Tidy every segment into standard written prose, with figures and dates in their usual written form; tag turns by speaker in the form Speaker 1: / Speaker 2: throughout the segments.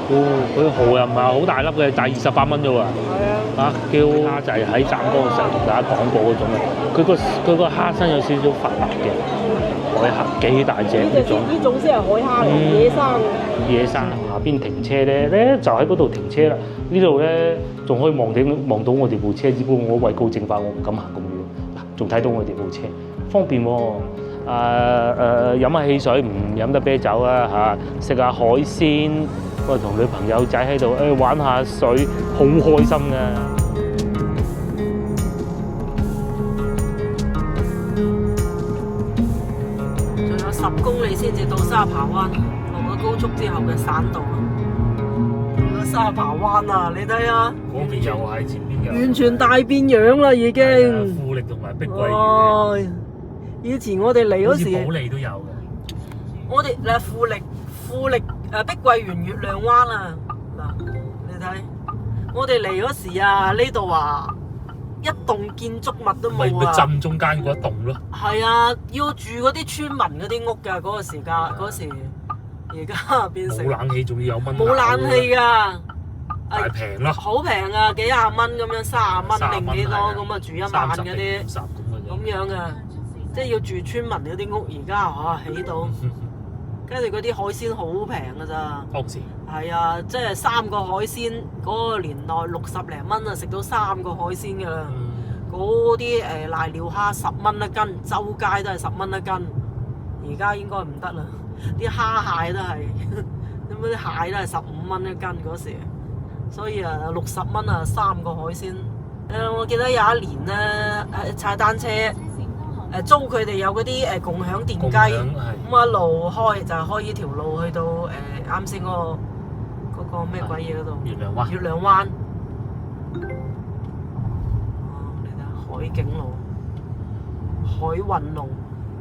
Speaker 1: 佢蠔又唔係好大粒嘅，但係28蚊啫喎。叫蝦就係喺湛江嘅時候同大家講過嗰種嘅，佢個蝦身有少少發白嘅海蝦，幾大隻呢種。
Speaker 2: 呢種先係海蝦嚟，野生。
Speaker 1: 野生下邊停車咧就喺嗰度停車啦。呢度咧仲可以望到我哋部車，只不過我畏高症化，我唔敢行咁遠。嗱，仲睇到我哋部車，方便喎。飲下汽水唔飲得啤酒啊嚇，食下海鮮，我同女朋友仔喺度玩下水，好開心㗎。
Speaker 2: 仲有10公里先至到沙扒灣，落咗高速之後嘅省道啦。到咗沙扒灣啊，你睇下，
Speaker 1: 嗰邊又係前邊又
Speaker 2: 完全大變樣啦已經。
Speaker 1: 富力同埋碧桂園。
Speaker 2: 以前我哋嚟嗰時，
Speaker 1: 保利都有嘅。
Speaker 2: 我哋富力碧桂園月亮灣啊，嗱你睇，我哋嚟嗰時啊，呢度啊一棟建築物都冇啊。
Speaker 1: 咪鎮中間嗰一棟咯。
Speaker 2: 係啊，要住嗰啲村民嗰啲屋㗎嗰個時間，嗰時而家變成
Speaker 1: 冇冷氣，仲要有蚊。
Speaker 2: 冇冷氣㗎，
Speaker 1: 但係平咯，
Speaker 2: 好平啊，幾廿蚊咁樣，30蚊定幾多咁啊，住一晚嗰啲咁樣㗎。即係要住村民嗰啲屋，而家起到，跟住嗰啲海鮮好平㗎咋。
Speaker 1: 當時
Speaker 2: 係啊，即係3個海鮮嗰個年代60零蚊啊，食到3個海鮮㗎啦。嗰啲瀨尿蝦10蚊一斤，周街都係10蚊一斤。而家應該唔得啦，啲蝦蟹都係，咁啲蟹都係15蚊一斤嗰時。所以60蚊啊3個海鮮。我記得有一年咧踩單車。租佢哋有嗰啲共享電雞，咁一路開就係開呢條路去到啱先嗰個咩鬼嘢嗰度？月亮灣。你睇海景路、海運路，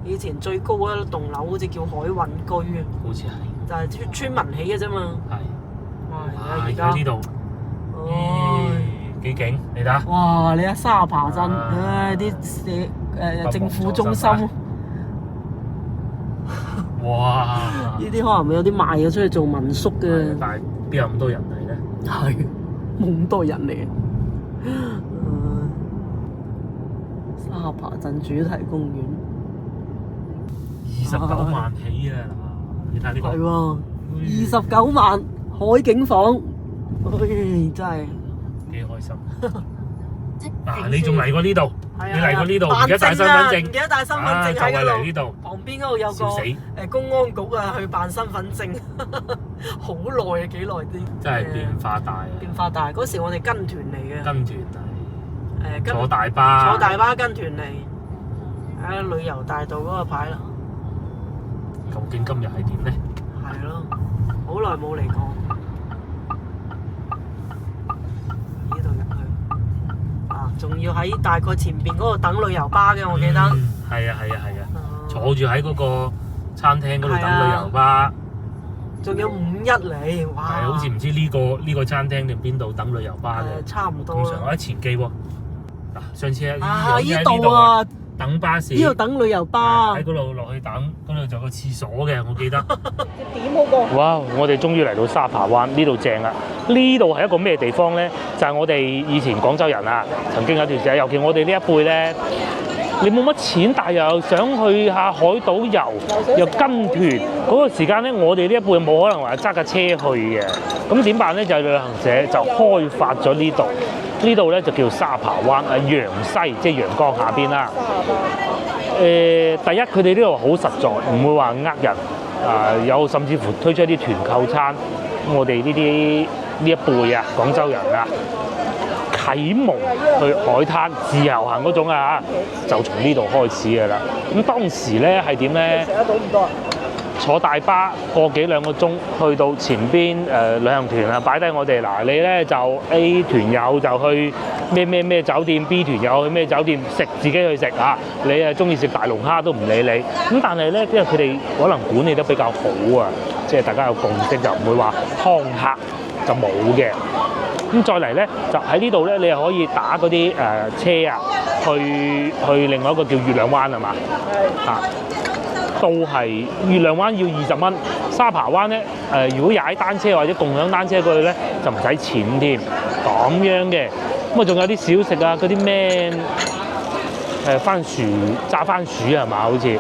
Speaker 2: 以前最高一棟樓好似叫海運居啊，
Speaker 1: 好似係，
Speaker 2: 就係村民起嘅啫嘛。係。哇！而家
Speaker 1: 呢度，幾勁，你睇下。
Speaker 2: 哇！你睇沙扒鎮，啲政府中心，
Speaker 1: 哇！
Speaker 2: 呢啲可能會有啲賣咗出去做民宿嘅，
Speaker 1: 但係邊有咁多人嚟咧？
Speaker 2: 係冇咁多人嚟。沙扒鎮主題公園
Speaker 1: 29萬起啊！你睇呢個
Speaker 2: 係喎，29萬海景房，真係
Speaker 1: 幾開心。嗱，你仲嚟過呢度？你嚟過呢度？而家帶身份證，
Speaker 2: 而家帶身份證喺嗰度。
Speaker 1: 呢度
Speaker 2: 旁邊嗰度有個公安局啊，去辦身份證，好耐啊，幾耐啲。
Speaker 1: 真係變化大啊！
Speaker 2: 變化大，嗰時我哋跟團嚟嘅。
Speaker 1: 跟團嚟。坐大巴。
Speaker 2: 坐大巴跟團嚟，喺旅遊大道嗰個牌啦。
Speaker 1: 究竟今日係點咧？
Speaker 2: 係咯，好耐冇嚟過。仲要喺大概前邊嗰度等旅遊巴嘅，我記得。
Speaker 1: 係啊。坐住喺嗰個餐廳嗰度等旅遊巴。
Speaker 2: 仲有51嚟，哇！
Speaker 1: 係好似唔知呢個餐廳定邊度等旅遊巴嘅。
Speaker 2: 差唔多。
Speaker 1: 通常我喺前記喎。嗱，上次
Speaker 2: 呢度啊，
Speaker 1: 等巴士。
Speaker 2: 呢度等旅遊巴。
Speaker 1: 喺嗰度落去等，嗰度就有個廁所嘅，我記得。
Speaker 2: 點好過？
Speaker 1: 哇！我哋終於嚟到沙扒灣，呢度正啦。呢度係一個咩地方咧？就係我哋以前廣州人啊，曾經有段時間，尤其我哋呢一輩咧，你冇乜錢，但係又想去下海島遊，又跟團嗰個時間咧，我哋呢一輩冇可能話揸架車去嘅。咁點辦咧？就係旅行社就開發咗呢度。呢度咧就叫沙扒灣啊，陽西即係陽江下邊啦。第一佢哋呢度好實在，唔會話呃人。有甚至乎推出一啲團購餐。我哋呢一輩啊，廣州人啊，啟蒙去海灘自由行嗰種啊，就從呢度開始嘅啦。咁當時咧係點咧？
Speaker 2: 食得到唔多。
Speaker 1: 坐大巴個幾兩個鐘去到前邊旅行團啊，擺低我哋嗱，你咧就 A 團友就去咩酒店 ，B 團友去咩酒店食，自己去食啊。你啊中意食大龍蝦都唔理你。咁但係咧，因為佢哋可能管理得比較好啊，即係大家有共識，就唔會話劏客就冇嘅。咁再嚟咧，就喺呢度咧，你又可以打嗰啲車啊，去另外一個叫月亮灣係嘛？係。到係月亮灣要20蚊，沙扒灣咧如果踩單車或者共享單車過去咧就唔使錢添，咁樣嘅。咁啊仲有啲小食啊，嗰啲咩番薯炸番薯係嘛？好似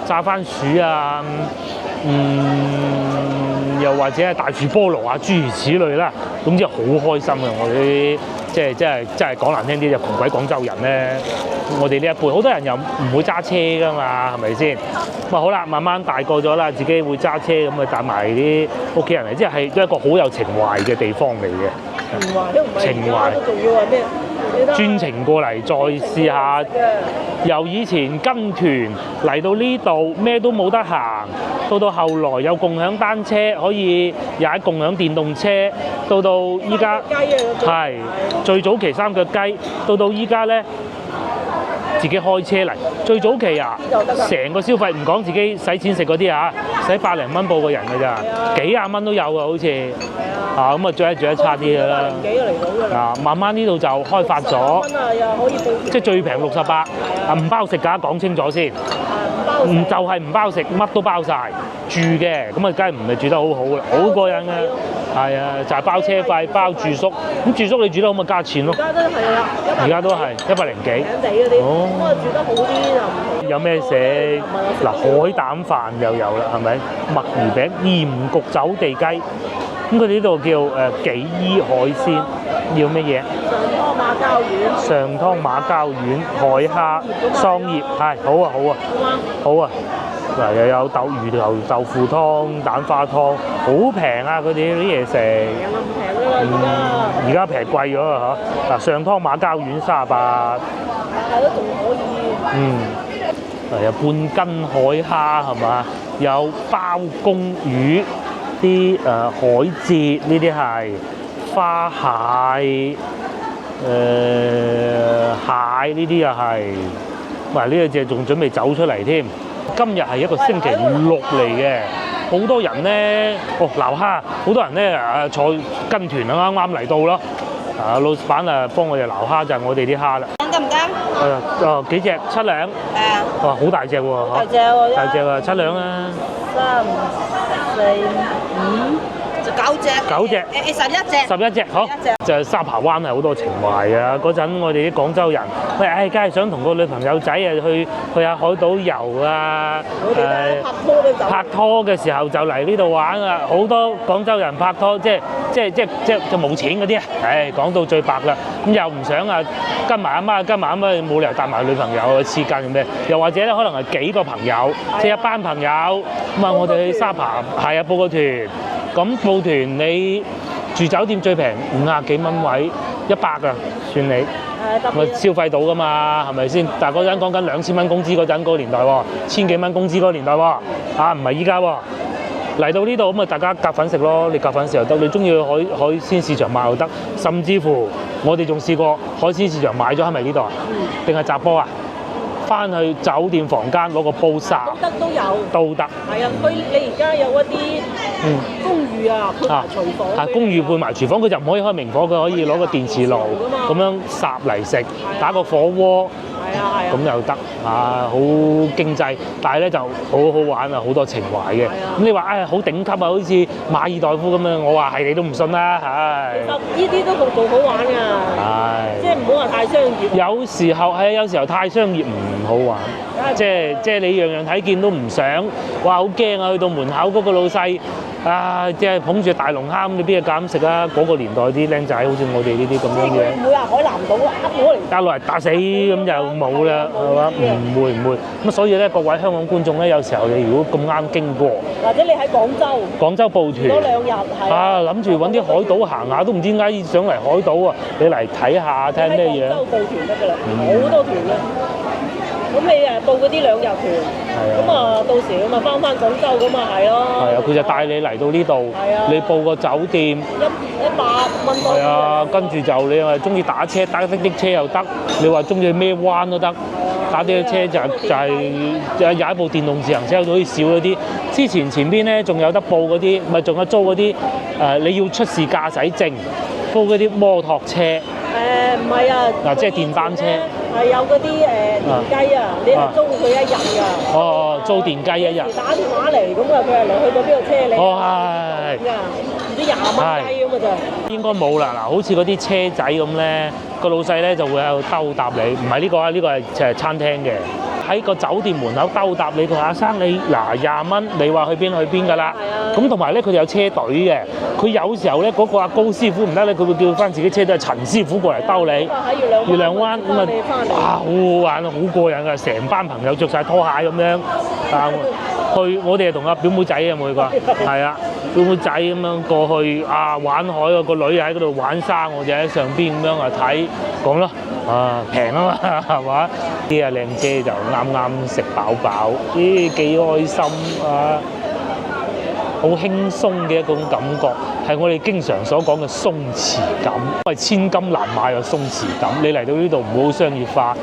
Speaker 1: 炸番薯啊，又或者係大樹菠蘿啊，諸如此類啦。總之好開心啊！我哋啲即係講難聽啲就窮鬼廣州人咧。我哋呢一輩好多人又唔會揸車㗎嘛，係咪先？咁啊好啦，慢慢大個咗啦，自己會揸車咁啊帶埋啲屋企人嚟，即係一個好有情懷嘅地方嚟嘅。
Speaker 2: 情懷都唔係
Speaker 1: 情懷
Speaker 2: 都仲要話咩？
Speaker 1: 專程過嚟再試下，由以前跟團嚟到呢度咩都冇得行，到後來有共享單車可以踩共享電動車，到依家係最早期3腳雞，到依家咧自己開車嚟。最早期啊，成個消費唔講自己使錢食嗰啲啊，使百零蚊報個人㗎咋，幾廿蚊都有啊，好似。咁啊，住得差啲㗎啦。幾就嚟到㗎啦。慢慢呢度就開發咗，即係最平68，唔包食㗎，講清楚先。唔就係唔包食，乜都包晒。住嘅，咁啊，梗係唔係住得好好啦，好過癮嘅。係啊，就係包車費、包住宿。咁住宿你住得好咪加錢咯。而家都係100零幾。平地嗰啲。哦。咁啊，住得好啲就唔同。有咩食？嗱，海膽飯又有啦，係咪？墨魚餅、鹽焗走地雞。咁佢哋呢度叫紀伊海鮮，要乜嘢？上湯馬膠丸、海蝦、桑葉，係好啊好啊，好啊！嗱又有魚頭豆腐湯、蛋花湯，好平啊！佢哋啲嘢食。而家平貴咗啊嚇！嗱上湯馬膠丸38，但係都仲可以。有半斤海蝦係嘛？有包公魚。啲海蜇呢啲係花蟹，蟹呢啲又係，哇！呢隻仲準備走出嚟添。今日係一個星期6嚟嘅，好多人咧，撈蝦，好多人咧坐跟團啱啱嚟到咯。老闆幫我哋撈蝦就係我哋啲蝦啦。得唔得？幾隻？7兩。哇！好大隻喎，大隻喎，大隻啊！7兩啊。3、4、5就9隻，11隻，11隻，好。就係沙扒灣係好多情懷啊！嗰陣我哋啲廣州人，喂，梗係想同個女朋友仔去下海島遊啊！拍拖嘅時候就嚟呢度玩啊！好多廣州人拍拖，即係冇錢嗰啲啊！講到最白啦，咁又唔想啊跟埋阿媽，冇理由帶埋女朋友去黐筋嘅咩？又或者咧，可能係幾個朋友，即係一班朋友咁啊！我哋去沙扒係啊，報個團，咁報團你住酒店最平50幾蚊位，100啊，算你。咪消費到噶嘛，係咪先？但係嗰陣講緊2000蚊工資嗰陣嗰個年代喎，1000幾蚊工資嗰個年代喎，唔係依家喎。嚟到呢度咁啊，大家夾粉食咯，你夾粉食又得，你中意去海鮮市場買又得，甚至乎我哋仲試過海鮮市場買咗係咪呢度啊？定係閘波啊？翻去酒店房間攞個煲烚都有，都得。係啊，你而家有一啲公寓啊，配埋廚房。公寓配埋廚房，佢就唔可以開明火，佢可以攞個電磁爐咁樣烚嚟食，打個火鍋。咁又得好經濟，但係咧就好好玩啊，好多情懷嘅。咁你話好頂級啊，好似馬爾代夫咁樣，我話係你都唔信啦，其實呢啲都仲好玩㗎，即係唔好話太商業。有時候太商業唔好玩，即係你樣樣睇見都唔想，哇好驚啊！去到門口嗰個老細。即係捧住大龍蝦咁，你邊有敢食啊？嗰個年代啲僆仔，好似我哋呢啲咁樣嘅，唔會話海南島打落嚟打死咁就冇啦，係嘛？唔會。咁所以咧，各位香港觀眾咧，有時候你如果咁啱經過，或者你喺廣州報團，嗰2日諗住揾啲海島行下，都唔知點解想嚟海島啊！你嚟睇下，睇下咩嘢？廣州報團得㗎啦，好多團啦。咁你報嗰啲2日團，咁到時咁翻廣州咁係咯。係啊，佢就帶你嚟到呢度，你報個酒店100蚊多。跟住就你話中意打車，打滴滴車又得，你話中意孭灣都得，打啲車就係踩部電動自行車，好似少咗啲。之前邊咧仲有得報嗰啲，咪仲有租嗰啲你要出示駕駛證，租嗰啲摩托車。唔係啊，即係電單車。係有嗰啲電雞啊，你係租佢1日㗎。租電雞一日。
Speaker 2: 打電話嚟咁啊，佢係嚟去到邊度車你？
Speaker 1: 哦係。
Speaker 2: 唔知20蚊雞咁嘅咋？
Speaker 1: 應該冇啦，嗱，好似嗰啲車仔咁咧，個老細咧就會喺度兜搭你，唔係呢個啊，呢個係餐廳嘅。喺個酒店門口兜搭你，佢話阿生你嗱20蚊，你話去邊㗎啦。咁同埋咧，佢哋有車隊嘅。佢有時候咧，嗰個阿高師傅唔得咧，佢會叫翻自己車隊陳師傅過嚟兜你。喺月亮灣咁啊，好好玩啊，好過癮啊！成班朋友着晒拖鞋咁樣啊，去我哋係同阿表妹仔有冇去過？係啊，表妹仔咁樣過去啊玩海啊，個女喺嗰度玩沙，我哋喺上邊咁樣啊睇講咯。啊平啊嘛，係嘛？啲阿靚姐就啱啱食飽飽，咦幾開心啊！好輕鬆嘅一種感覺，係我哋經常所講嘅鬆弛感。因為千金難買嘅鬆弛感，你嚟到呢度唔好商業化。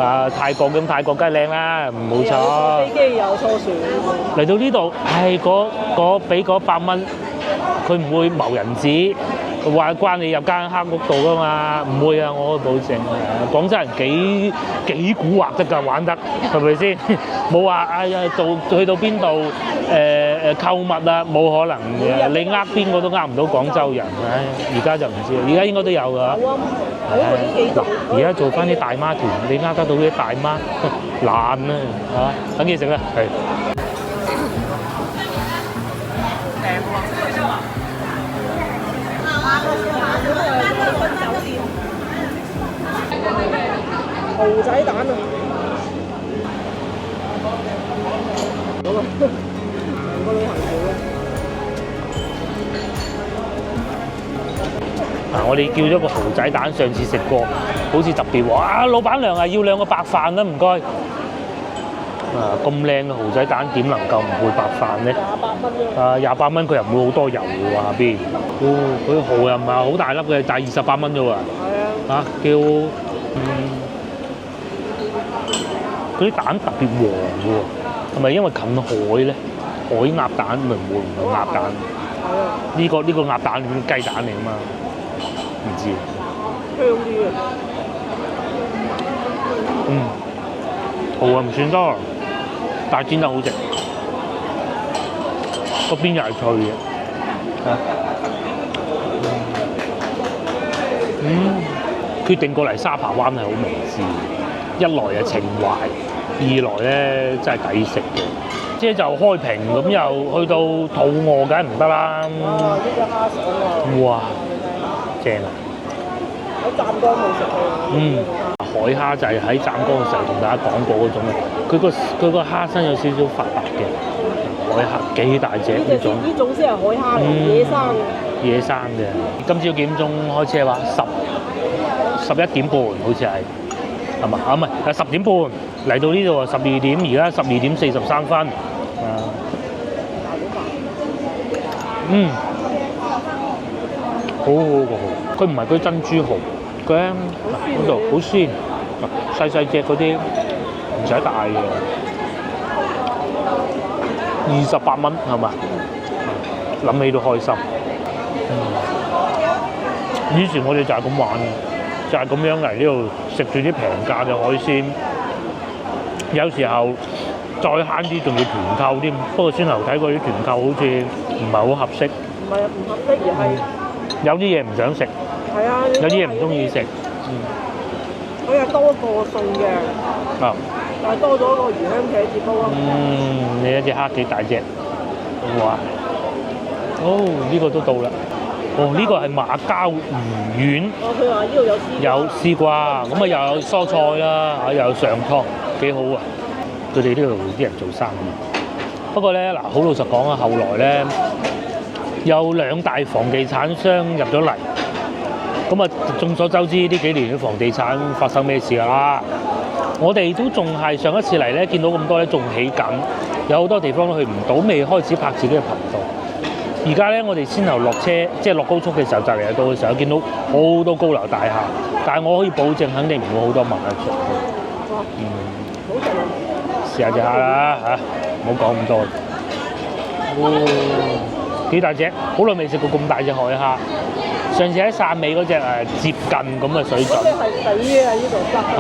Speaker 1: 啊泰國咁，泰國梗係靚啦，冇錯。飛機有初選。嚟到呢度係俾嗰100蚊，佢唔會謀人子。話關你入間黑屋度㗎嘛，唔會啊！我保證。廣州人幾蠱惑得㗎，玩得係咪先？冇話哎呀去到邊度購物啊，冇可能嘅。你邊個都唔到廣州人。唉，而家就唔知啦，而家應該都有㗎。嗱，而家做翻啲大媽團，你得到啲大媽懶啊嚇，等佢食啦，係。蠔仔蛋啊！好啦，個旅行團咯。我哋叫咗個蠔仔蛋，上次食過，好似特別喎。啊，老闆娘啊，要2個白飯啦，唔該。咁靚嘅蠔仔蛋點能夠唔會白飯呢？28蚊佢又唔會好多油喎下邊。佢蠔又唔係好大粒嘅，但係28蚊啫喎。係啊。叫嗰啲蛋特別黃嘅喎，係咪因為近海咧？海鴨蛋咪唔會鴨蛋。呢個鴨蛋係雞蛋嚟啊嘛，唔知。香啲啊！蠔啊唔算多，但係煎得好食。個邊又係脆嘅。決定過嚟沙扒灣係好明智。一來係情懷，二來咧真係抵食嘅。即係就開屏咁，又去到肚餓，梗係唔得啦。呢隻蝦爽啊！哇，正啊！喺湛江冇食過。海蝦就係喺湛江嘅時候同大家講過嗰種啊。佢個蝦身有少少發白嘅海蝦，幾大隻呢種。呢種先係海蝦嚟，野生嘅。野生嘅。今朝幾點鐘開車話11點半，好似係。係嘛？唔係10點半嚟到呢度啊，12點，而家12點43分。好好個蠔，佢唔係嗰啲珍珠蠔，佢喺嗰度好鮮，細隻嗰啲唔使大嘅，28蚊係嘛？諗起都開心。以前我哋就係咁玩嘅。就係咁樣嚟呢度食住啲平價嘅海鮮，有時候再慳啲仲要團購添。不過先頭睇過啲團購好似唔係好合適。唔係唔合適，而係有啲嘢唔想食。係啊，有啲嘢唔中意食。佢係多個餸嘅。啊！但係多咗個魚香茄子煲咯。你一隻蝦幾大隻？哇！呢個都到啦。呢個係馬膠魚丸。佢話呢度有絲瓜，咁啊又有蔬菜啦，又有上湯，幾好啊！佢哋呢度啲人做生意。不過咧，好老實講啊，後來咧有2大房地產商入咗嚟，咁啊眾所周知呢幾年嘅房地產發生咩事啦？我哋都仲係上一次嚟咧，見到咁多咧仲起緊，有好多地方都去唔到，未開始拍自己嘅頻道。而家咧，我哋先頭落車，即係落高速嘅時候，就嚟到嘅時候，見到好多高樓大廈，但係我可以保證，肯定唔會好多賣得出。好食啊！試下隻蝦啦嚇，唔好講咁多。幾大隻？好耐未食過咁大隻海蝦。上次喺汕尾嗰隻接近咁嘅水準。係死啊！呢度得。係。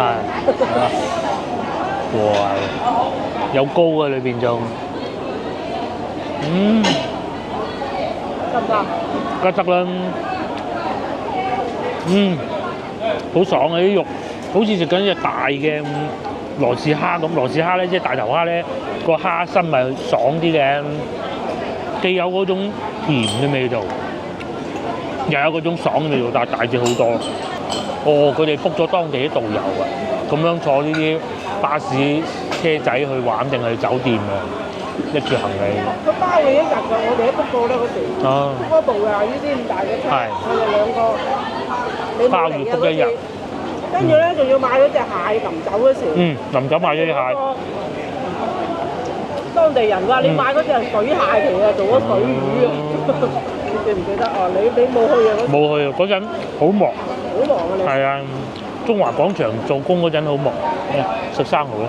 Speaker 1: 哇！有糕啊裏邊仲，
Speaker 2: 得唔得？
Speaker 1: 得啦，好爽啊啲肉，好似食緊隻大嘅羅氏蝦咁。羅氏蝦咧即係大頭蝦咧，個蝦身咪爽啲嘅，既有嗰種甜嘅味道，又有嗰種爽嘅味道，但係大隻好多。哦，佢哋 book 咗當地啲導遊啊，咁樣坐呢啲巴士車仔去玩定係去酒店啊，拎住行李。
Speaker 2: 佢包你一日㗎，我哋都 book 過啦嗰時。
Speaker 1: 哦。
Speaker 2: book 嗰部啊，呢啲咁大嘅車，
Speaker 1: 係
Speaker 2: 我哋兩個。你
Speaker 1: 包月 book 一日。
Speaker 2: 跟住咧，仲要買嗰隻蟹臨走嗰時。
Speaker 1: 臨走買咗啲蟹。
Speaker 2: 當地人話：你買嗰隻係水蟹嚟啊，做咗水魚啊！你記唔記得啊？你冇去啊？
Speaker 1: 冇去啊！嗰陣好忙。
Speaker 2: 好忙啊！你
Speaker 1: 係啊，中華廣場做工嗰陣好忙，食生蠔咯。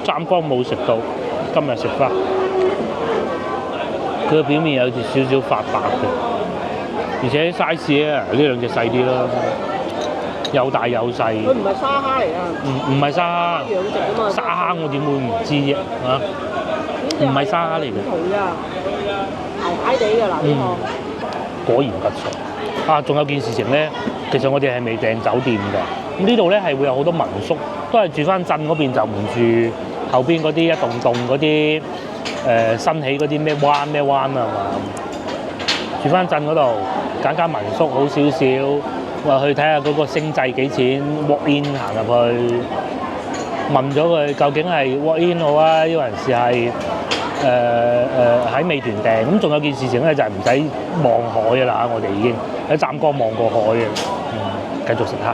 Speaker 1: 湛江冇食到，今日食翻。佢個表面有少少發白嘅，而且 size 咧呢兩隻細啲咯，有大有細。佢唔係沙蝦嚟啊！唔係沙蝦。養殖啊嘛。沙蝦我點會唔知啫？嚇！唔係沙蝦嚟嘅。佢啊，鞋地㗎嗱呢個。果然不錯。啊，仲有件事情咧，其實我哋係未訂酒店嘅。咁呢度咧係會有好多民宿，都係住翻鎮嗰邊，就唔住後邊嗰啲一棟棟嗰啲新起嗰啲咩灣啊嘛。住翻鎮嗰度揀間民宿好少少，話去睇下嗰個星際幾錢 walk in 行入去，問咗佢究竟係 walk in 好啊，呢個人士係喺美團訂。咁仲有件事情咧就係唔使望海㗎啦，我哋已經喺湛江望過海嘅。繼續食蝦。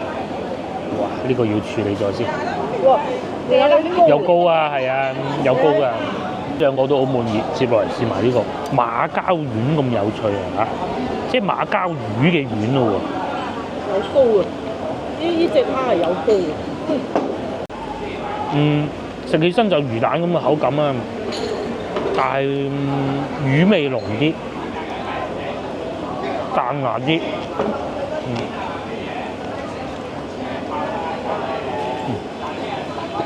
Speaker 1: 哇！呢個要處理咗先。哇！有糕啊，係啊，有糕㗎。兩個都好滿意，接落嚟試埋呢個馬膠丸咁有趣啊嚇！即係馬膠魚嘅丸咯喎。有膏啊！呢隻蝦係有膏嘅。食起身就魚蛋咁嘅口感啊，但係魚味濃啲，彈牙啲。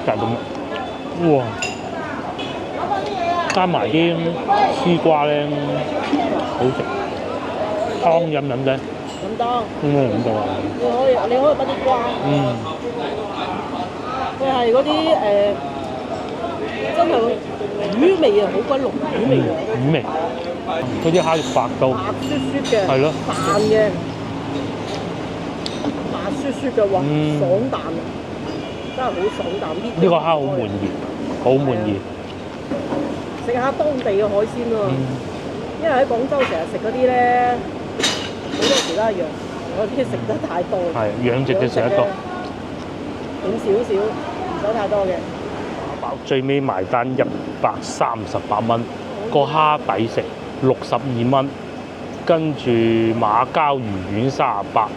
Speaker 1: 就係咁。哇！加埋啲絲瓜咧，好食。湯飲唔飲得？飲得。飲得啊！你可以擺啲瓜。佢係嗰啲真係魚味啊，好鬼濃魚味啊！魚味。嗰啲蝦肉白到。白雪雪嘅。係咯。彈嘅。白雪雪嘅話，爽彈啊！真係好爽彈啲。呢個蝦好滿意，好滿意。食下當地嘅海鮮喎，因為喺廣州成日食嗰啲咧，好多時都一樣，嗰啲食得太多。係養殖嘅食得多，點少少，唔使太多嘅。最尾埋單138蚊，個蝦抵食62蚊，跟住馬膠魚丸38，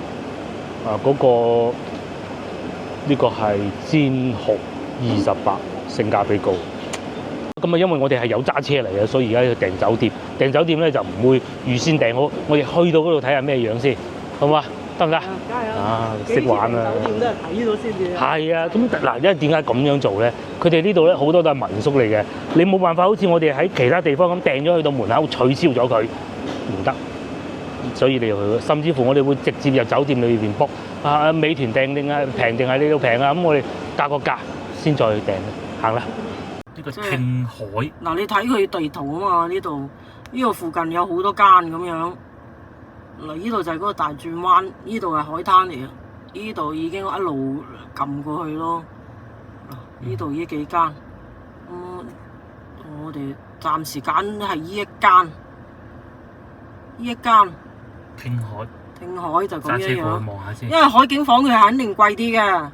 Speaker 1: 嗰個呢個係煎蠔28，性價比高。咁啊，因為我哋係有揸車嚟嘅，所以而家要訂酒店。訂酒店咧就唔會預先訂好，我哋去到嗰度睇下咩樣先，好嘛？得唔得？識玩啊！酒店都係睇到先至。係啊，咁嗱，因為點解咁樣做咧？佢哋呢度咧好多都係民宿嚟嘅，你冇辦法好似我哋喺其他地方咁訂咗去到門口取消咗佢，唔得。所以你要去，甚至乎我哋會直接入酒店裏邊 book 美團訂定係平定係呢度平啊，咁我哋價個價先再去訂，行啦。呢個聽海嗱，你睇佢地圖啊嘛，呢度附近有好多間咁樣。嗱，呢度就係嗰個大轉彎，呢度係海灘嚟嘅，呢度已經一路撳過去咯。呢度呢幾間，我哋暫時揀係呢一間，聽海就咁樣樣，因為海景房佢係肯定貴啲嘅，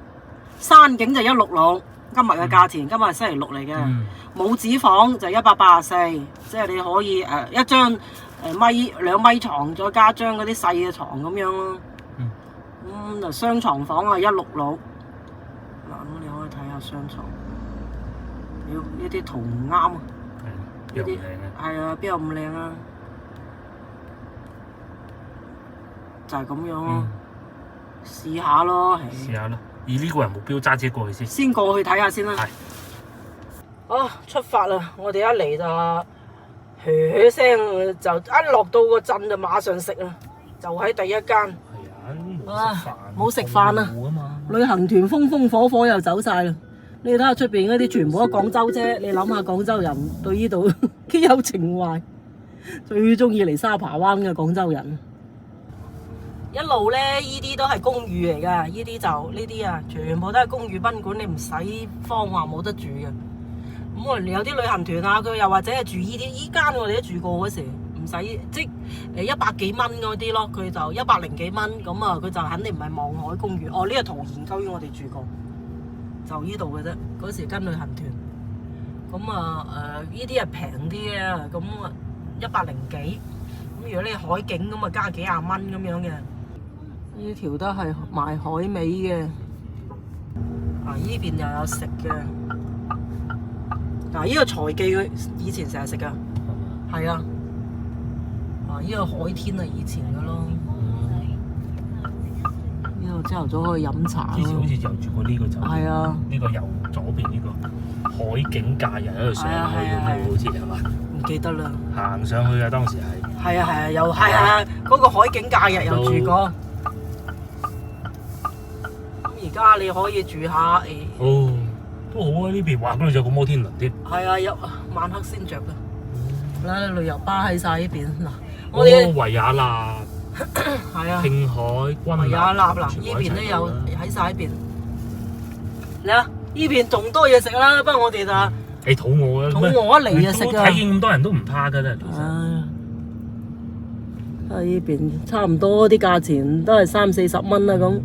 Speaker 1: 山景就166。今日嘅價錢，今日係星期六嚟嘅，母子房就184，即係你可以一張2米床，再加張嗰啲細嘅床咁樣咯。就雙床房啊166，嗱咁你可以睇下雙床，呢啲圖唔啱啊，呢啲係啊，邊有咁靚啊？就係咁樣咯，試下咯，試下咯。以呢個為目標揸車過去先過去睇下先啦。
Speaker 2: 出發啦！我哋一嚟就噓聲，就一落到個鎮就馬上食啦，就喺第一間。
Speaker 1: 係啊，
Speaker 2: 冇食飯啊！旅行團風風火火又走晒啦！你睇下出邊嗰啲全部都廣州啫，你諗下廣州人對呢度幾有情懷，最中意嚟沙扒灣嘅廣州人。一路咧，依啲都係公寓嚟噶，依啲就呢啲啊，全部都係公寓賓館，你唔使慌話冇得住嘅。咁我哋有啲旅行團啊，佢又或者係住依間我哋都住過嗰時，唔使即100幾蚊嗰啲咯，佢就100幾蚊，咁啊佢就肯定唔係望海公園。呢個桃園居我哋住過，就依度嘅啫。嗰時跟旅行團，咁依啲係平啲啊，咁100幾。咁如果你海景咁啊，加幾廿蚊咁樣嘅。呢條都係賣海味嘅，依邊又有食嘅。呢個財記佢以前成日食噶，係啊。呢個海天啊，以前嘅咯。呢度朝頭早可以飲茶咯。
Speaker 1: 之前好似就住過呢個酒店。
Speaker 2: 係啊。
Speaker 1: 呢個右左邊呢個海景假日喺度上去咁樣，好似係嘛？
Speaker 2: 唔記得啦。
Speaker 1: 行上去啊，當時係。
Speaker 2: 係啊，又係啊，嗰個海景假日又住過。咁而家你可以住下
Speaker 1: 都好啊！呢邊哇，嗰度有個摩天輪添。
Speaker 2: 係啊，有晚黑先着㗎。嗱，旅遊巴喺晒呢邊嗱，我哋
Speaker 1: 維也納
Speaker 2: 係啊，
Speaker 1: 聽海、軍
Speaker 2: 維也納嗱，呢邊都有喺晒呢邊。你啊，呢邊仲多嘢食啦，不過我哋就
Speaker 1: 你肚餓啊！
Speaker 2: 肚餓一嚟就食㗎。
Speaker 1: 睇見咁多人都唔怕㗎啦，其實。
Speaker 2: 喺呢邊差唔多啲價錢都係30-40蚊啦咁。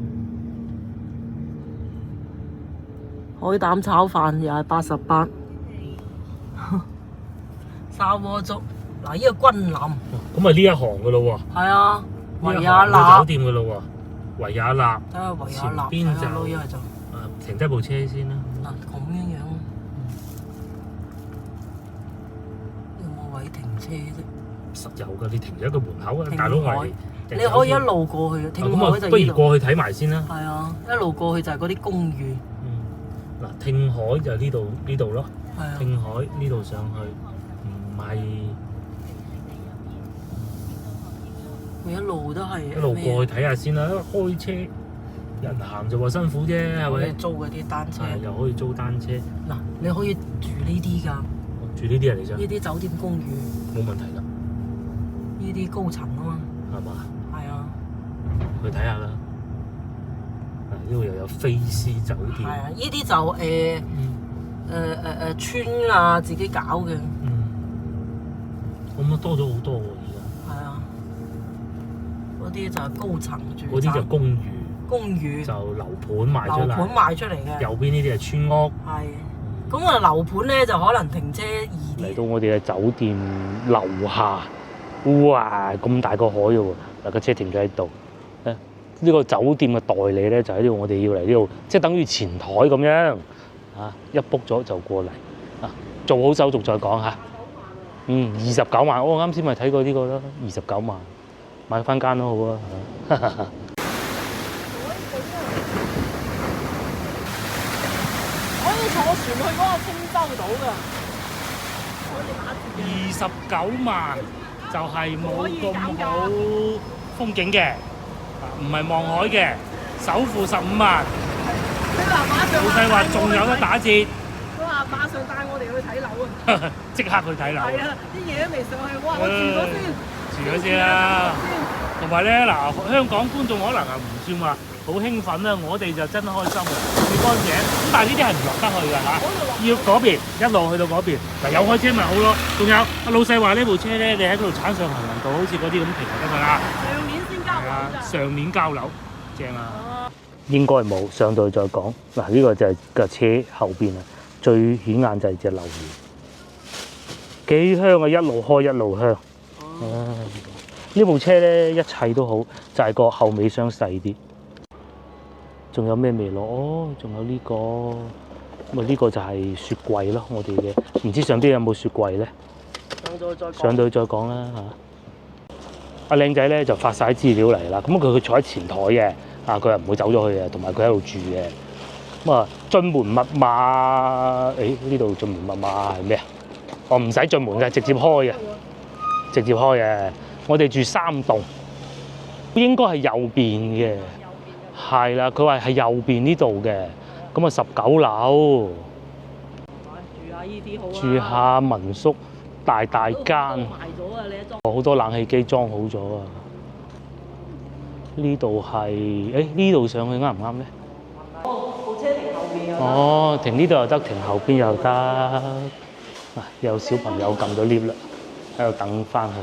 Speaker 2: 海膽炒飯又係88，砂鍋粥嗱，呢個君臨，
Speaker 1: 咁啊呢一行㗎咯喎。
Speaker 2: 係啊，維也
Speaker 1: 納
Speaker 2: 納
Speaker 1: 酒店㗎咯喎，維也納。
Speaker 2: 睇下維也納，
Speaker 1: 前邊就停低部車先啦。
Speaker 2: 嗱咁樣，有冇位停車啫？
Speaker 1: 實有㗎，你停咗一個門口啊，大佬話
Speaker 2: 你可以一路過去，聽海就
Speaker 1: 不如過去睇埋先啦。
Speaker 2: 係啊，一路過去就係嗰啲公寓。
Speaker 1: 嗱，聽海就呢度咯。
Speaker 2: 係啊。
Speaker 1: 聽海呢度上去，唔係
Speaker 2: 我一路都係
Speaker 1: 一路過去睇下先啦。開車人行就話辛苦啫，係咪？
Speaker 2: 可以租嗰啲單車。
Speaker 1: 又可以租單車。
Speaker 2: 嗱，你可以住呢啲㗎。
Speaker 1: 住呢啲啊，你想？
Speaker 2: 呢啲酒店公寓。
Speaker 1: 冇問題㗎。
Speaker 2: 呢啲高層啊嘛。
Speaker 1: 係嘛？
Speaker 2: 係啊。
Speaker 1: 去睇下啦。呢度又有菲斯酒店。係
Speaker 2: 啊，呢啲就村啊自己搞嘅。
Speaker 1: 咁啊多咗好多喎，而家。
Speaker 2: 係啊。嗰啲就係高層住。
Speaker 1: 嗰啲就公寓。
Speaker 2: 公寓。
Speaker 1: 就樓盤賣出嚟。
Speaker 2: 樓盤賣出嚟嘅。
Speaker 1: 右邊呢啲係村屋。
Speaker 2: 係。咁啊樓盤咧就可能停車易啲。嚟到我哋嘅酒店樓下，哇！咁大個海嘅喎，嗱個車停咗喺度。呢個酒店嘅代理咧就喺度，我哋要嚟呢度，即係等於前台咁樣啊！一 book 咗就過嚟啊，做好手續再講嚇。29萬，我啱先咪睇過呢個咯，29萬買翻間都好啊。可以坐船去嗰個青洲島㗎。29萬就係冇咁好風景嘅。唔係望海嘅，首付15萬。老細話仲有得打折。佢話馬上帶我哋去睇樓啊！即刻去睇樓。係啊，啲嘢都未上去，哇！我住咗先。住咗先啦。同埋咧，嗱，香港觀眾可能係唔算話好興奮啦，我哋就真開心啊！最乾淨。咁但係呢啲係唔落得去㗎嚇，要嗰邊一路去到嗰邊。嗱，有開車咪好咯。仲有阿老細話呢部車咧，你喺嗰度鏟上行人道，好似嗰啲咁停就得㗎啦。上面交樓，正啊！應該冇，上到去再講。嗱，呢個就係架車後邊啊，最顯眼就係隻樓魚，幾香啊！一路開一路香。呢部車咧一切都好，就係個後尾箱細啲。仲有咩未攞？仲有呢個，咁啊呢個就係雪櫃咯，我哋嘅。唔知上邊有冇雪櫃咧？上到去再講啦嚇。阿靚仔咧就發晒資料嚟啦，咁佢坐喺前台嘅，佢又唔會走咗去嘅，同埋佢喺度住嘅。
Speaker 1: 咁啊，進門密碼，呢度進門密碼係咩啊？我唔使進門嘅，直接開嘅，直接開嘅。我哋住3棟，應該係右邊嘅，係啦。佢話係右邊呢度嘅，咁啊19樓。
Speaker 2: 住下呢啲好啊！
Speaker 1: 住下民宿，大間，
Speaker 2: 賣咗啊！你一裝
Speaker 1: 好多冷氣機裝好咗啊！呢度係，呢度上去啱唔啱咧？
Speaker 2: 部車停後面啊！
Speaker 1: 哦，停呢度又得，停後邊又得。啊，有小朋友撳咗 lift 啦，喺度等翻去。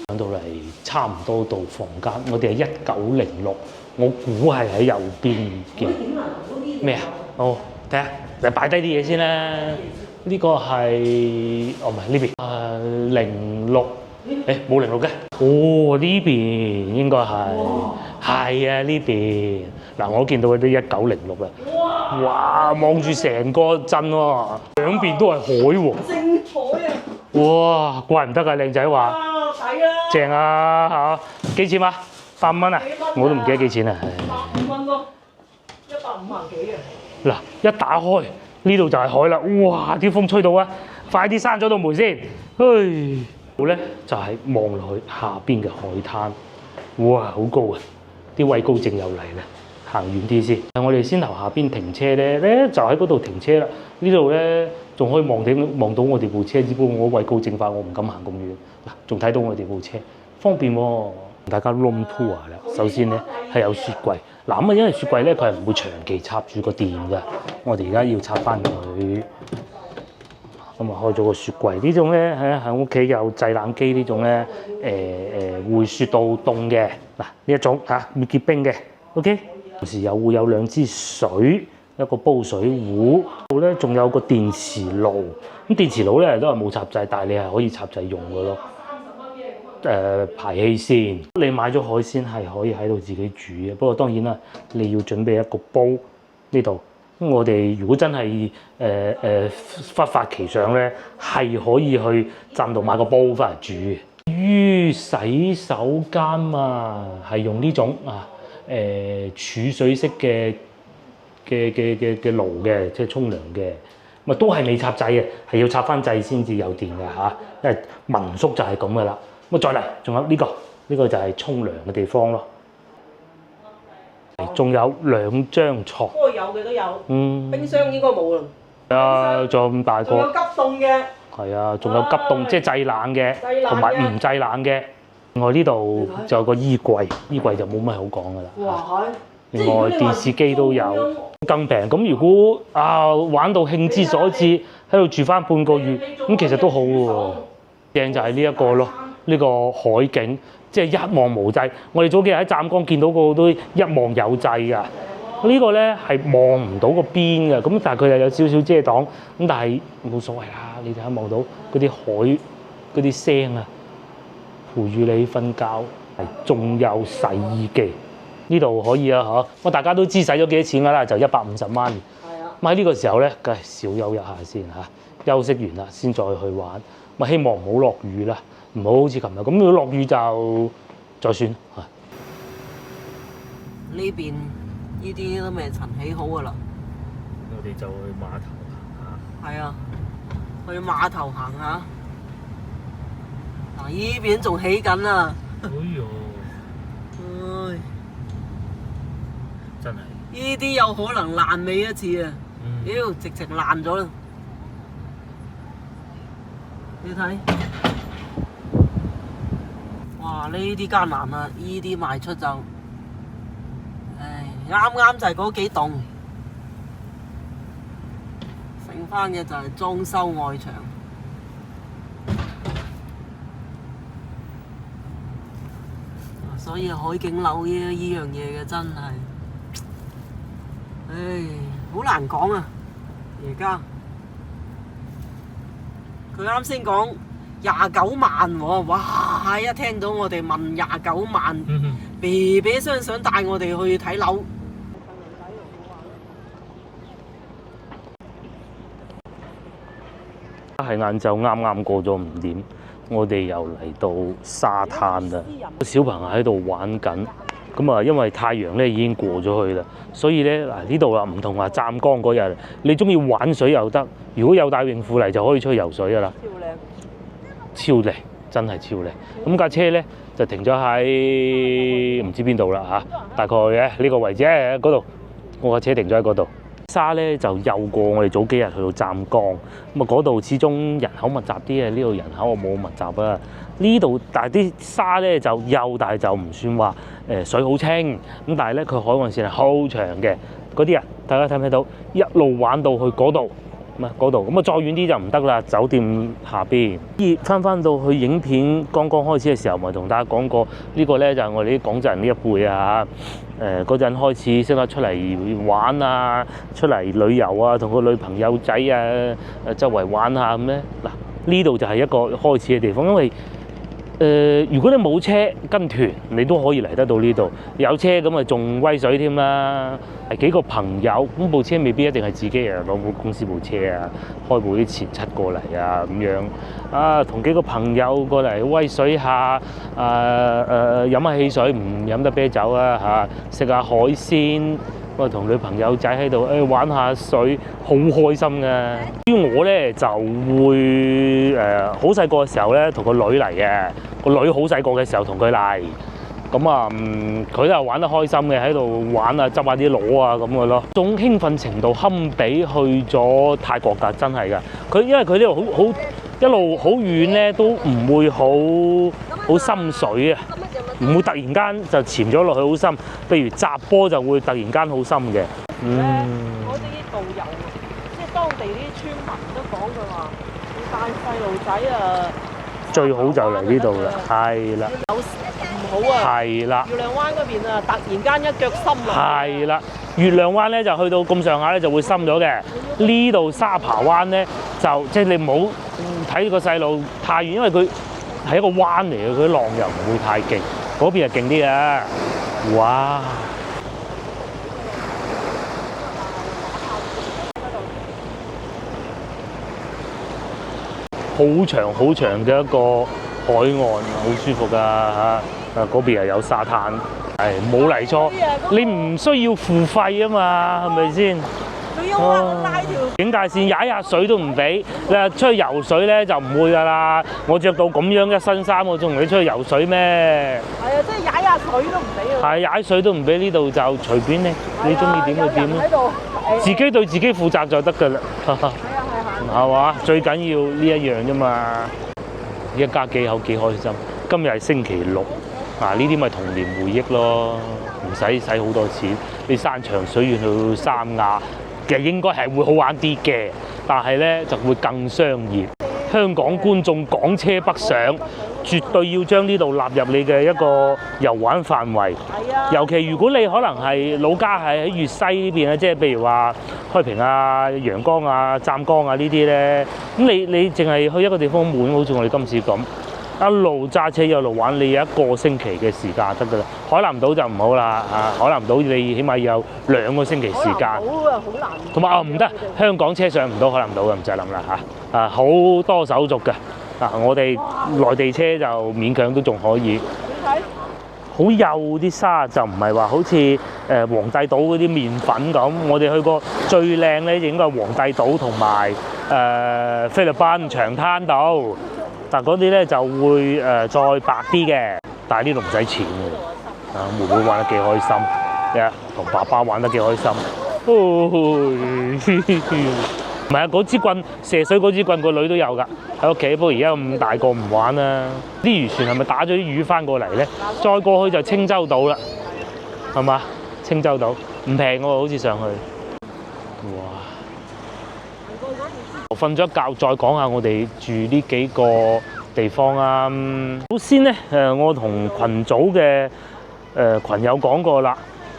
Speaker 1: 上到嚟差唔多到房間，我哋係1906，我估係喺右邊嘅。咩啊？哦，睇下，你擺低啲嘢先啦。呢個係，唔係呢邊。06，冇06嘅。哦，呢邊應該係啊呢邊。嗱，我見到嗰啲1906啦。哇！望住成個鎮喎，兩邊都係海喎。
Speaker 2: 精彩啊！
Speaker 1: 哇！怪唔得啊，靚仔話。
Speaker 2: 抵啊！
Speaker 1: 正啊嚇！幾錢啊？8蚊啊？我都唔記得幾錢啊。
Speaker 2: 150蚊咯，150幾啊！
Speaker 1: 嗱，一打開呢度就係海啦！哇！啲風吹到啊！快啲閂咗道門先。好咧，就係望落去下邊嘅海灘。哇！好高啊！啲畏高症又嚟啦。行遠啲先。我哋先頭下邊停車咧，就喺嗰度停車啦。呢度咧仲可以望到我哋部車，只不過我畏高症發，我唔敢行咁遠。嗱，仲睇到我哋部車，方便喎。大家 room tour 啦。首先咧係有雪櫃。嗱咁啊，因為雪櫃咧佢係唔會長期插住個電㗎。我哋而家要插翻佢。咁啊，開咗個雪櫃。呢種咧喺屋企有製冷機呢種咧，會雪到凍嘅。嗱，呢一種嚇會結冰嘅。OK。同時又會有2支水，一個煲水壺，度咧仲有個電磁爐。咁電磁爐咧都係冇插掣，但係你係可以插掣用嘅咯。排氣扇，你買咗海鮮係可以喺度自己煮嘅，不過當然啦，你要準備一個煲呢度。咁我哋如果真係忽發奇想咧，係可以去鎮度買個煲翻嚟煮嘅。於洗手間嘛，係用呢種啊。儲水式嘅爐嘅，即係沖涼嘅，咪都係未插掣嘅，係要插翻掣先至有電㗎嚇。因為民宿就係咁噶啦。咁再嚟，仲有呢個就係沖涼嘅地方咯。仲有2張床。都有嘅都有。冰箱應該冇啦。係啊，仲有咁大個。仲有急凍嘅。係啊，仲有急凍，即係製冷嘅，同埋唔製冷嘅。另外呢度就有個衣櫃，衣櫃就冇乜好講噶啦。哇！另外電視機都有，更平。咁如果玩到興之所至，喺度住翻半個月，咁其實都好喎。正就係呢一個咯，呢個海景，即係一望無際。我哋早幾日喺湛江見到個都一望有際㗎。呢個咧係望唔到個邊㗎，咁但係佢又有少少遮擋，咁但係冇所謂啦。你睇下望到嗰啲海嗰啲聲啊！陪住你瞓覺，仲有洗衣機，呢度可以啊嚇！我大家都知使咗幾多錢㗎啦，就150蚊。係啊。咁喺呢個時候咧，梗係小休一下先嚇，休息完啦先再去玩。咁希望唔好落雨啦，唔好似琴日咁。如果落雨就再算嚇。
Speaker 2: 呢邊呢啲都未曾起好㗎啦。
Speaker 1: 我哋就去碼頭行下。
Speaker 2: 係啊，去碼頭行下。嗱，依邊仲起緊啊！
Speaker 1: 哎呦！
Speaker 2: 唉，
Speaker 1: 真係
Speaker 2: 依啲有可能爛尾一次啊！妖，直情爛咗啦！你睇，哇！呢啲艱難啊！依啲賣出就，唉，啱啱就係嗰幾棟，剩翻嘅就係裝修外牆。所以海景樓呢樣嘢嘅真係，唉，好難講啊！而家佢啱先講29萬喎，哇！一聽到我哋問29萬，B B 聲想帶我哋去睇樓。
Speaker 1: 係晏晝啱啱過咗5點。我哋又嚟到沙灘啦，小朋友喺度玩緊，咁啊，因為太陽咧已經過咗去啦，所以咧嗱呢度啊唔同話湛江嗰日，你中意玩水又得，如果有帶泳褲嚟就可以出去游水噶啦，超靚，真係超靚。咁架車咧就停咗喺唔知邊度啦嚇，大概嘅呢個位置喺嗰度，我架車停咗喺嗰度。沙咧就幼過我哋早幾日去到湛江，咁啊嗰度始終人口密集啲啊，呢度人口啊冇密集啊。呢度但係啲沙咧就幼，但係就唔算話水好清，咁但係咧佢海岸線係好長嘅，嗰啲人大家睇唔睇到？一路玩到去嗰度。嗰度，咁啊再遠啲就唔得啦，酒店下邊。翻到去影片剛剛開始嘅時候，咪同大家講過呢個咧就係我哋啲廣州人呢一輩啊，嗰陣開始識得出嚟玩啊，出嚟旅遊啊，同個女朋友仔啊周圍玩下咁咧。嗱呢度就係一個開始嘅地方，因為如果你冇車跟團，你都可以嚟得到呢度。有車咁啊，仲威水添啦！係幾個朋友，咁部車未必一定係自己啊，攞部公司部車啊，開部啲前七過嚟啊咁樣啊，同幾個朋友過嚟威水下，飲下汽水，唔飲得啤酒啊嚇，食下海鮮。我同女朋友仔喺度玩下水，好開心㗎。至於我咧就會好細個嘅時候咧同個女嚟嘅，個女好細個嘅時候同佢嚟，咁啊佢都係玩得開心嘅，喺度玩啊執下啲螺啊咁嘅咯。種興奮程度堪比去咗泰國㗎，真係㗎。佢因為佢呢度好一路好遠咧，都唔會好深水啊。唔會突然間就潛咗落去好深，譬如閘波就會突然間好深嘅。
Speaker 2: 嗰啲導遊，即係當地啲村民都講佢話，要帶細路仔啊，
Speaker 1: 最好就嚟呢度啦，係啦。
Speaker 2: 有唔好啊，係啦。月亮灣嗰邊啊，突然間一腳深落。係啦，
Speaker 1: 月亮灣咧就去到咁上下咧就會深咗嘅。呢度沙扒灣咧就即係你唔好睇個細路太遠，因為佢係一個灣嚟嘅，佢啲浪又唔會太勁。嗰邊係勁啲嘅，哇！好長好長嘅一個海岸，好舒服㗎嚇！嗰邊又有沙灘，係冇嚟錯，你唔需要付費啊嘛，係咪先？
Speaker 2: 佢要拉條
Speaker 1: 警戒線踩下水都唔俾，你話出去游水咧就唔會㗎啦。我着到咁樣一身衫，我仲同你出去游水咩？
Speaker 2: 係啊，即係踩下水都唔俾啊！
Speaker 1: 係踩水都唔俾，呢度就隨便你中意點就點咯。自己對自己負責就得㗎啦。係嘛？最緊要呢一樣啫嘛。一家幾口幾開心。今日係星期六，呢啲咪童年回憶咯，唔使好多錢。你山長水遠去到三亞。其實應該係會好玩啲嘅，但係咧就會更商業。香港觀眾港車北上，絕對要將呢度納入你嘅一個遊玩範圍。尤其如果你可能係老家係喺粵西呢邊啊，即係譬如話開平啊、陽江啊、湛江啊呢啲咧，咁你淨係去一個地方滿，好似我哋今次咁。一路揸車一路玩，你有一個星期嘅時間得㗎啦。海南島就唔好啦，海南島你起碼有2個星期時間。好難。同埋唔得，香港車上唔到海南島嘅，唔使諗啦嚇。好多手續嘅。我哋內地車就勉強都仲可以。好幼啲沙就唔係話好似皇帝島嗰啲麵粉咁。我哋去過最靚咧，應該係皇帝島同埋菲律賓長灘島。但嗰啲咧就會再白啲嘅，但係呢度唔使錢嘅，妹妹玩得幾開心，同爸爸玩得幾開心。唔係啊，嗰支棍射水嗰支棍個女都有㗎，喺屋企。不過而家咁大個唔玩啦。啲漁船係咪打咗啲魚翻過嚟咧？再過去就青洲島啦，係嘛？青洲島唔平喎，好似上去。哇！瞓咗一覺，再講下我哋住呢幾個地方啊。首先咧，我同群組嘅群友講過啦。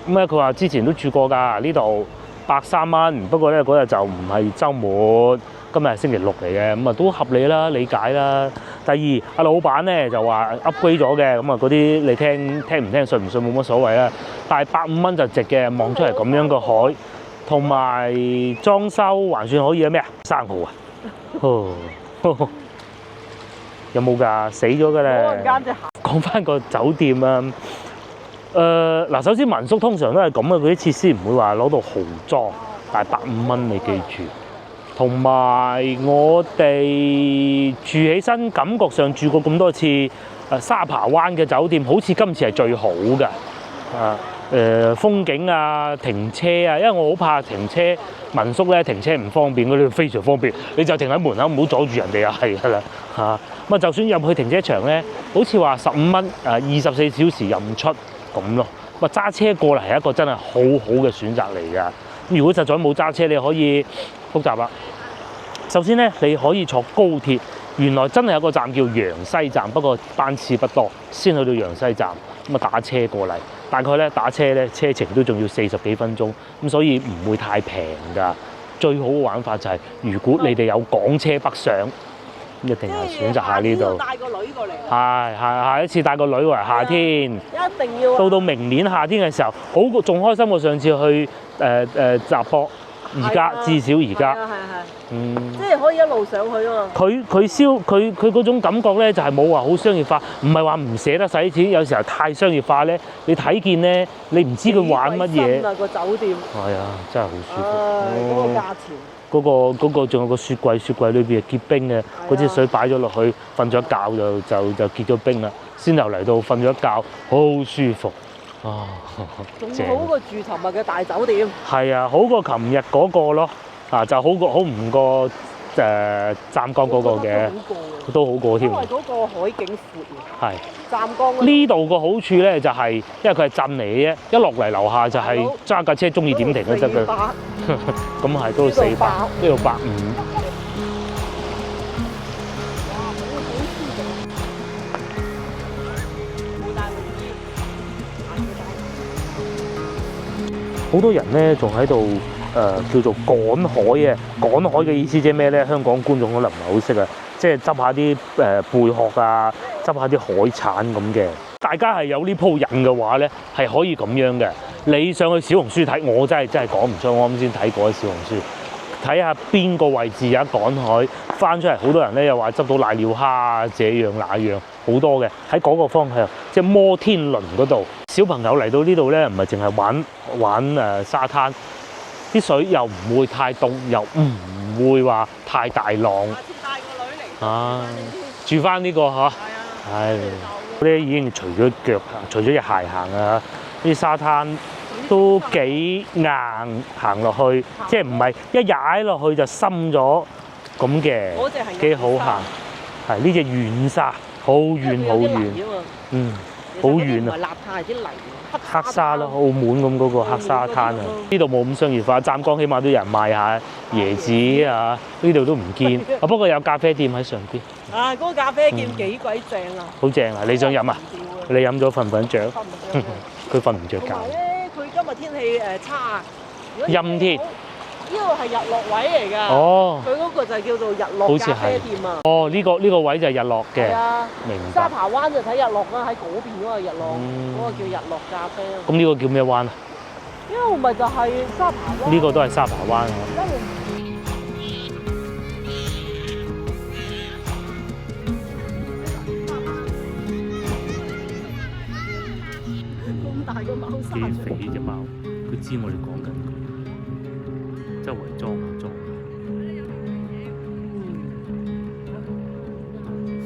Speaker 1: 咁咧，佢話之前都住過㗎，呢度130蚊。不過咧嗰日就唔係週末，今日係星期六嚟嘅，咁啊都合理啦，理解啦。第二，阿老闆咧就話 upgrade 咗嘅，咁啊嗰啲你聽唔聽信唔信冇乜所謂啦。但係150蚊就值嘅，望出嚟咁樣個海。同埋裝修還算可以啊？咩啊？生蠔啊？有冇㗎？死咗㗎咧！講翻個酒店啊，嗱，首先民宿通常都係咁嘅，佢啲設施唔會話攞到豪裝，但係150蚊你記住。同埋我哋住起身，感覺上住過咁多次沙扒灣嘅酒店，好似今次係最好嘅。風景啊、停車啊，因為我好怕停車民宿咧停車唔方便，嗰啲非常方便，你就停喺門口，唔好阻住人哋啊，係㗎啦嚇。咁啊，就算入去停車場咧，好似話15蚊24小時任出咁咯。咁啊，揸車過嚟係一個真係好好嘅選擇嚟㗎。如果實在冇揸車，你可以複雜啦。首先咧，你可以坐高鐵，原來真係有個站叫陽西站，不過班次不多，先去到陽西站，咁啊打車過嚟。大概咧打車咧車程都仲要40幾分鐘，咁所以唔會太平㗎。最好嘅玩法就係、如果你哋有港車北上，一定係選擇下呢度。
Speaker 2: 帶個女過嚟。
Speaker 1: 係下一次帶個女嚟，夏天。
Speaker 2: 一定要。
Speaker 1: 到明年夏天嘅時候，好過仲開心過上次去集博。而家至少而家，
Speaker 2: 即係可以一路上去啊嘛。佢
Speaker 1: 嗰種感覺咧，就係冇話好商業化，唔係話唔捨得使錢，有時候太商業化咧，你睇見咧，你唔知佢玩乜嘢。
Speaker 2: 幾貴個酒店。
Speaker 1: 係啊，真係好舒服。
Speaker 2: 嗰個價錢。
Speaker 1: 嗰個仲有個雪櫃，雪櫃裏邊係結冰嘅，嗰支水擺咗落去，瞓咗一覺就結咗冰啦。先頭嚟到瞓咗一覺，好舒服。哦，
Speaker 2: 仲好過住尋日嘅大酒店。
Speaker 1: 係啊，好過琴日嗰個咯，就好唔過湛江嗰個嘅，都好過添。
Speaker 2: 因為嗰個海景闊。係。湛江。呢
Speaker 1: 度個好處咧就係，因為佢係鎮嚟嘅啫，一落嚟樓下就係揸架車中意點停都得嘅。咁係都400，呢度150。好多人咧仲喺度叫做趕海嘅，趕海嘅意思即係咩咧？香港觀眾可能唔係好識啊，即係執下啲貝殼啊，執下啲海產咁嘅。大家係有呢鋪癮嘅話咧，係可以咁樣嘅。你上去小紅書睇，我真係講唔出，我啱先睇過喺小紅書，睇下邊個位置有得趕海，翻出嚟好多人咧又話執到瀨尿蝦啊，這樣那樣好多嘅。喺嗰個方向，即係摩天輪嗰度。小朋友嚟到呢度咧，唔係淨係玩沙灘，啲水又唔會太凍，又唔會話太大浪。下次帶個女嚟。啊，住翻呢個嚇。係。嗰啲已經除咗腳行，除咗隻鞋行啊！啲沙灘都幾硬行落去，即係唔係一踩落去就深咗咁嘅，幾好行。係呢隻軟沙，好軟好軟。好遠啊！黑沙咯，澳門咁嗰個黑沙灘啊，呢度冇咁商業化。湛江起碼都有人賣下椰子啊，呢度都唔見。不過有咖啡店喺上邊。
Speaker 2: 嗰個咖啡店幾鬼正啊！
Speaker 1: 好正啊！你想飲啊？你飲咗瞓唔瞓着？佢瞓唔着覺。
Speaker 2: 同埋咧，佢今日天氣差，
Speaker 1: 陰天。
Speaker 2: 呢個係日落位嚟㗎。哦。佢嗰個就叫做日落咖啡店啊。
Speaker 1: 哦，呢個位就係日落嘅。
Speaker 2: 係啊。
Speaker 1: 明白。
Speaker 2: 沙扒灣就睇日落啦，喺嗰邊嗰個日落，嗰個叫日落咖啡。
Speaker 1: 咁呢個叫咩灣啊？
Speaker 2: 呢個咪就係沙扒灣。
Speaker 1: 呢個都係沙扒灣啊。
Speaker 2: 咁大個貓砂。
Speaker 1: 幾肥呢隻貓？佢知我哋講緊。周圍裝下裝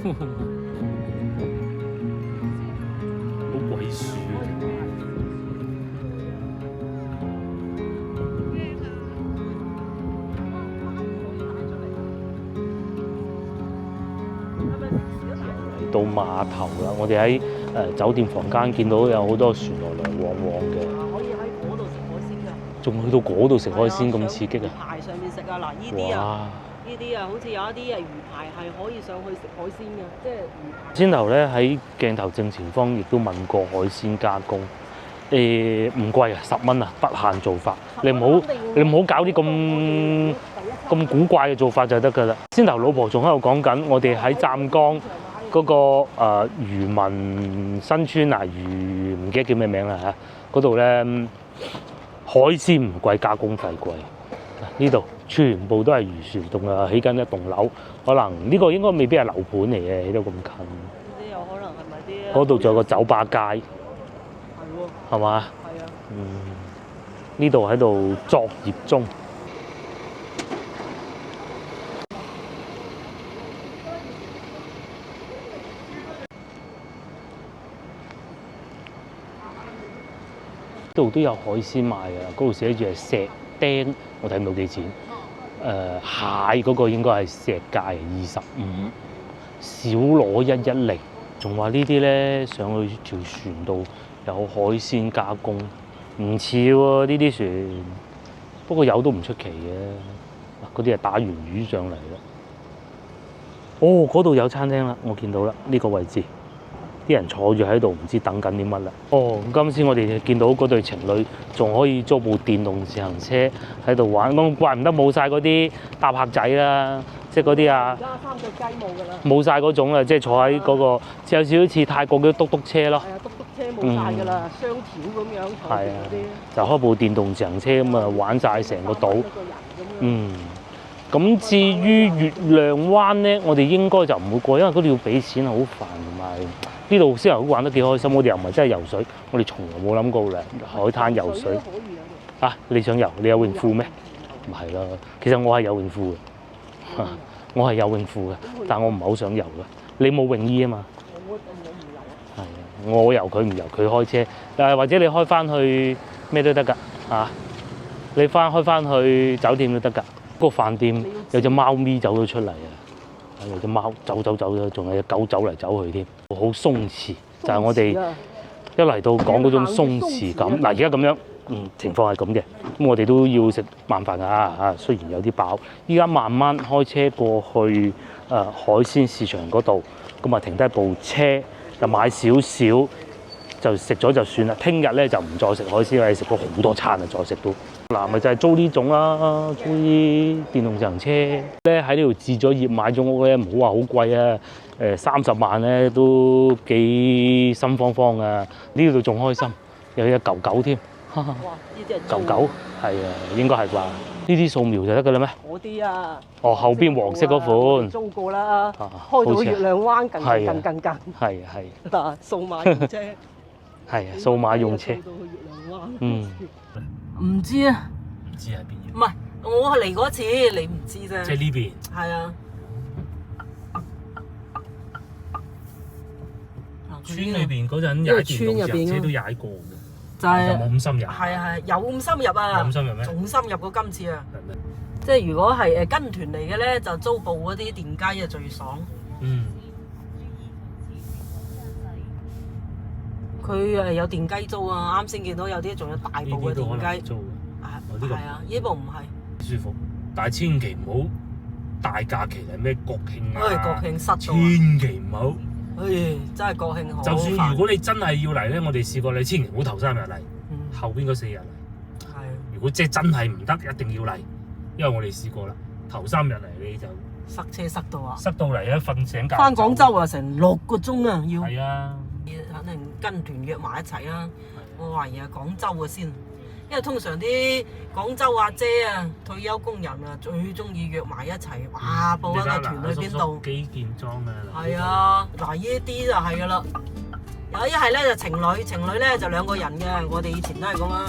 Speaker 1: 下，好鬼鼠啊！到碼頭啦，我哋喺酒店房間見到有好多船來往嘅。
Speaker 2: 可以喺嗰度食海鮮㗎。
Speaker 1: 仲去到嗰度食海鮮咁刺激啊！
Speaker 2: 魚排上面食啊！嗱，呢啲啊，好似有一啲魚排係可以上去食海鮮嘅，即係魚排。
Speaker 1: 先頭咧喺鏡頭正前方亦都問過海鮮加工，唔貴啊，10蚊啊，不限做法。你唔好搞啲咁古怪嘅做法就得㗎啦。先頭老婆仲喺度講緊，我哋喺湛江嗰個漁民新村啊，唔記得叫咩名啦嚇，嗰度咧海鮮唔貴，加工費貴。呢度全部都係漁船棟啊，起緊一棟樓，可能呢個應該未必係樓盤嚟嘅，起到咁近。
Speaker 2: 呢啲有可能係咪啲？
Speaker 1: 嗰度仲有個酒吧街。係喎。係嘛？
Speaker 2: 係啊。
Speaker 1: 呢度喺度作業中。呢度都有海鮮賣㗎，嗰度寫住係石釘，我睇唔到幾錢。蟹嗰個應該係石價25，小螺110。仲話呢啲咧上去條船度有海鮮加工，唔似喎呢啲船。不過有都唔出奇嘅，嗱嗰啲係打完魚上嚟啦。哦，嗰度有餐廳啦，我見到啦，呢個位置。啲人坐住喺度，唔知等緊啲乜啦。哦，今次我哋見到嗰對情侶仲可以租部電動自行車喺度玩，咁怪唔得冇晒嗰啲搭客仔啦，即係嗰啲啊。
Speaker 2: 而家三腳雞冇㗎啦。
Speaker 1: 冇晒嗰種啦，即係坐喺嗰個，有少少似泰國嘅嘟嘟車咯。
Speaker 2: 係啊，嘟嘟車冇晒㗎啦，雙條咁樣坐住嗰啲。
Speaker 1: 就開部電動自行車咁啊，玩晒成個島。咁至於月亮灣咧，我哋應該就唔會過，因為嗰度要俾錢，好煩，同埋呢度先係好玩得幾開心。我哋又唔係真係游水，我哋從來冇諗過嚟海灘游水。啊，你想游？你有泳褲咩？唔係啦，其實我係有泳褲嘅，我係有泳褲嘅，但我唔係好想游嘅。你冇泳衣啊嘛？我唔游。係啊，我游佢唔游，佢開車。或者你開翻去咩都得㗎嚇，你開翻去酒店都得㗎。嗰個飯店有隻貓咪走咗出嚟啊！有隻貓走咗，仲有隻狗走嚟走去添，好鬆弛。就係我哋一嚟到講嗰種鬆弛感。嗱，而家咁樣，情況係咁嘅。咁我哋都要食晚飯㗎嚇，雖然有啲飽。依家慢慢開車過去海鮮市場嗰度，咁啊停低部車，就買少少，就食咗就算啦。聽日咧就唔再食海鮮，因為食過好多餐啊，再食都。嗱，咪就係租呢種啦，租啲電動自行車咧，喺呢度置咗業買咗屋咧，唔好話好貴啊，30萬咧都幾心慌慌啊！呢度仲開心，有隻狗狗添，哇！呢啲係狗狗，係啊，應該係啩？呢啲掃描就得㗎啦咩？嗰啲啊，哦，後邊黃色嗰款租過啦，開到月亮灣更。係嗱，數碼用車，係啊，數碼用車，
Speaker 2: 唔知啊，
Speaker 1: 唔知喺邊嘅。
Speaker 2: 唔係，我嚟嗰次，你唔知啫。
Speaker 1: 即係呢邊。係
Speaker 2: 啊。
Speaker 1: 村裏邊嗰陣踩電動自行車都踩過嘅，
Speaker 2: 就係
Speaker 1: 冇咁深入。
Speaker 2: 係，有咁深入啊！
Speaker 1: 咁深入咩？
Speaker 2: 仲深入過今次啊！即係如果係跟團嚟嘅咧，就租部嗰啲電雞啊最爽。佢有電雞租啊！啱先見到有啲仲有大部嘅電雞。
Speaker 1: 租嘅。
Speaker 2: 係啊，呢部唔係。
Speaker 1: 舒服，但係千祈唔好大假期嚟咩國慶啊！
Speaker 2: 國慶塞到。
Speaker 1: 千祈唔好。
Speaker 2: 真係國慶好。
Speaker 1: 就算如果你真係要嚟咧，我哋試過你千祈唔好頭3日嚟，後邊嗰4日嚟。係。如果即係真係唔得，一定要嚟，因為我哋試過啦，頭3日嚟你就
Speaker 2: 塞車塞到啊！
Speaker 1: 塞到嚟啊，瞓醒覺。
Speaker 2: 翻廣州啊，成6個鐘啊，要。
Speaker 1: 係啊。
Speaker 2: 肯定跟團約埋一齊啦。我懷疑係廣州嘅先，因為通常啲廣州阿姐啊、退休工人啊，最中意約埋一齊。哇！報緊個團去邊度？
Speaker 1: 幾件裝啊！
Speaker 2: 係啊，嗱呢啲就係噶啦。有一係咧就情侶咧就2個人嘅，我哋以前都係咁啦。